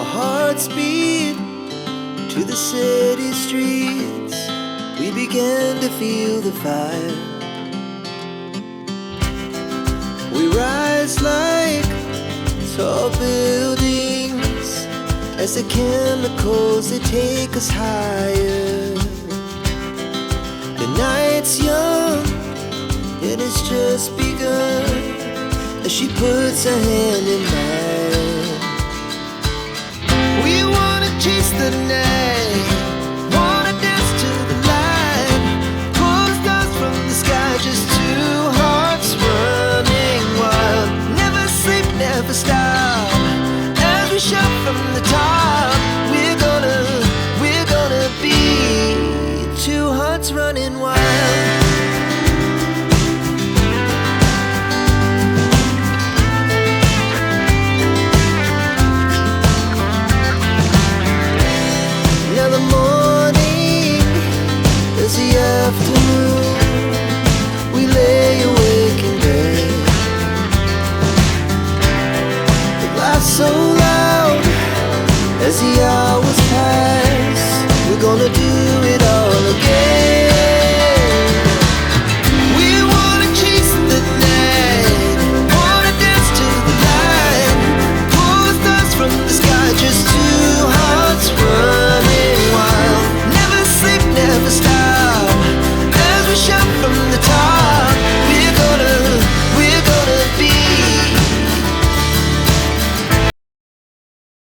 Our hearts beat to the city streets. We began to feel the fire. We rise like tall buildings as the chemicals, they take us higher. The night's young, it has just begun as she puts her hand in mine.